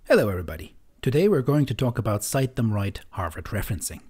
Hello everybody. Today we're going to talk about Cite Them Right Harvard referencing.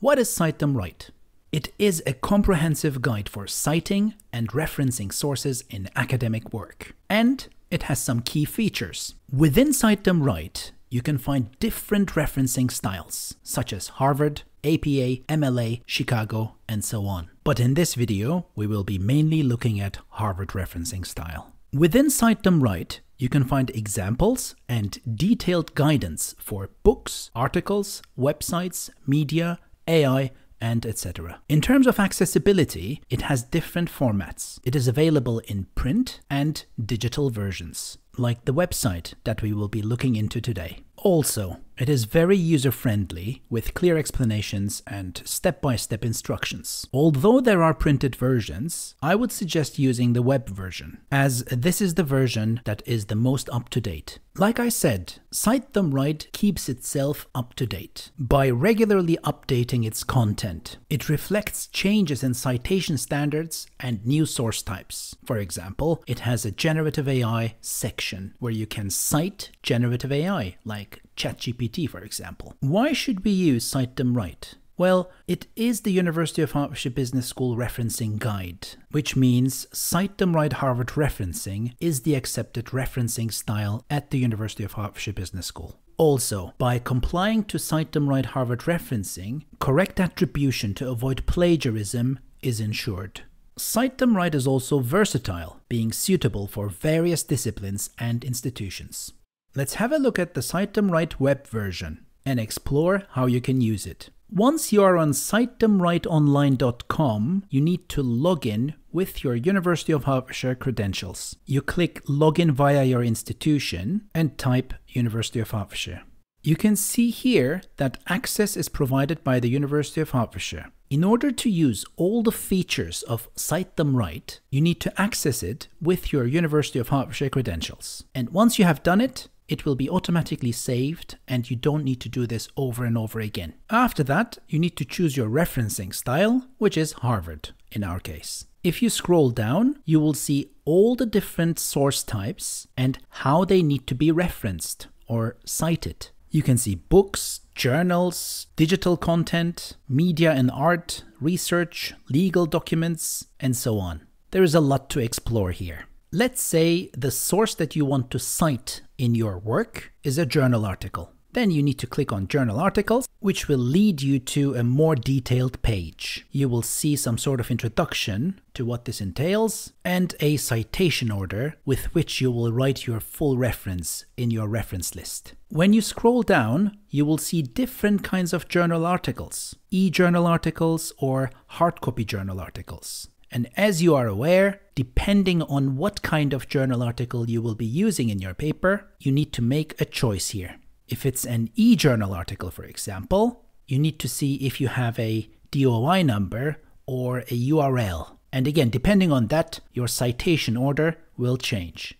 What is Cite Them Right? It is a comprehensive guide for citing and referencing sources in academic work. And it has some key features. Within Cite Them Right, you can find different referencing styles, such as Harvard, APA, MLA, Chicago, and so on. But in this video, we will be mainly looking at Harvard referencing style. Within Cite Them Right, you can find examples and detailed guidance for books, articles, websites, media, AI, and etc. In terms of accessibility, it has different formats. It is available in print and digital versions, like the website that we will be looking into today. Also, it is very user-friendly with clear explanations and step-by-step instructions. Although there are printed versions, I would suggest using the web version, as this is the version that is the most up-to-date. Like I said, Cite Them Right keeps itself up-to-date by regularly updating its content. It reflects changes in citation standards and new source types. For example, it has a generative AI section where you can cite generative AI, like ChatGPT, for example. Why should we use Cite Them Right? Well, it is the University of Hertfordshire Business School referencing guide, which means Cite Them Right Harvard referencing is the accepted referencing style at the University of Hertfordshire Business School. Also, by complying to Cite Them Right Harvard referencing, correct attribution to avoid plagiarism is ensured. Cite Them Right is also versatile, being suitable for various disciplines and institutions. Let's have a look at the Cite Them Right web version and explore how you can use it. Once you are on citethemrightonline.com, you need to log in with your University of Hertfordshire credentials. You click Login via your institution and type University of Hertfordshire. You can see here that access is provided by the University of Hertfordshire. In order to use all the features of Cite Them Right, you need to access it with your University of Hertfordshire credentials. And once you have done it, it will be automatically saved and you don't need to do this over and over again. After that, you need to choose your referencing style, which is Harvard in our case. If you scroll down, you will see all the different source types and how they need to be referenced or cited. You can see books, journals, digital content, media and art, research, legal documents, and so on. There is a lot to explore here. Let's say the source that you want to cite in your work is a journal article. Then you need to click on Journal Articles, which will lead you to a more detailed page. You will see some sort of introduction to what this entails and a citation order with which you will write your full reference in your reference list. When you scroll down, you will see different kinds of journal articles, e-journal articles or hard copy journal articles. And as you are aware, depending on what kind of journal article you will be using in your paper, you need to make a choice here. If it's an e-journal article, for example, you need to see if you have a DOI number or a URL. And again, depending on that, your citation order will change.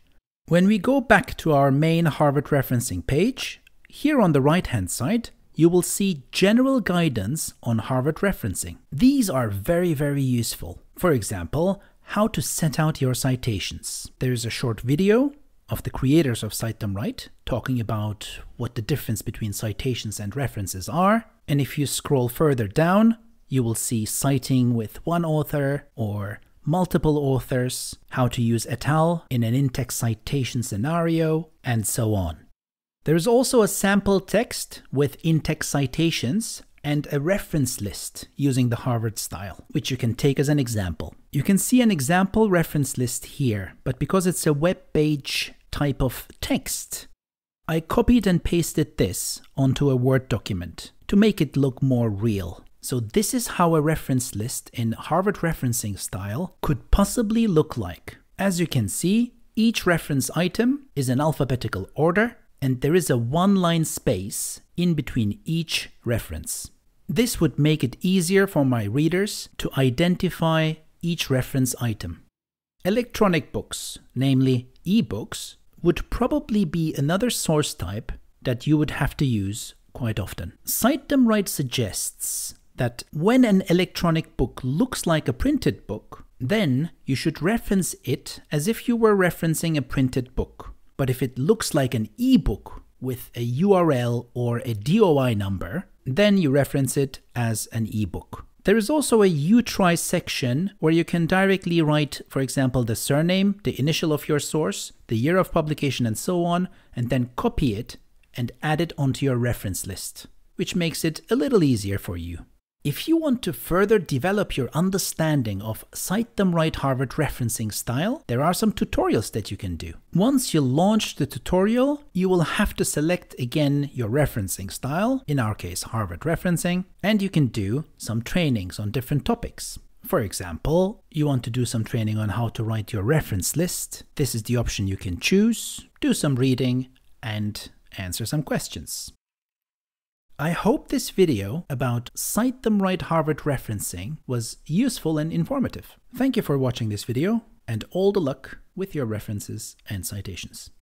When we go back to our main Harvard referencing page, here on the right-hand side, you will see general guidance on Harvard referencing. These are very useful. For example, how to set out your citations. There is a short video of the creators of Cite Them Right talking about what the difference between citations and references are. And if you scroll further down, you will see citing with one author or multiple authors, how to use et al. In an in-text citation scenario, and so on. There is also a sample text with in-text citations and a reference list using the Harvard style, which you can take as an example. You can see an example reference list here, but because it's a web page type of text, I copied and pasted this onto a Word document to make it look more real. So this is how a reference list in Harvard referencing style could possibly look like. As you can see, each reference item is in alphabetical order, and there is a one-line space in between each reference. This would make it easier for my readers to identify each reference item. Electronic books, namely e-books, would probably be another source type that you would have to use quite often. Cite Them Right suggests that when an electronic book looks like a printed book, then you should reference it as if you were referencing a printed book. But if it looks like an e-book with a URL or a DOI number, then you reference it as an ebook. There is also a you try section where you can directly write, for example, the surname, the initial of your source, the year of publication, and so on, and then copy it and add it onto your reference list, which makes it a little easier for you. If you want to further develop your understanding of Cite Them Right Harvard referencing style, there are some tutorials that you can do. Once you launch the tutorial, you will have to select again your referencing style, in our case Harvard referencing, and you can do some trainings on different topics. For example, you want to do some training on how to write your reference list. This is the option you can choose, do some reading, and answer some questions. I hope this video about Cite Them Right Harvard referencing was useful and informative. Thank you for watching this video, and all the luck with your references and citations.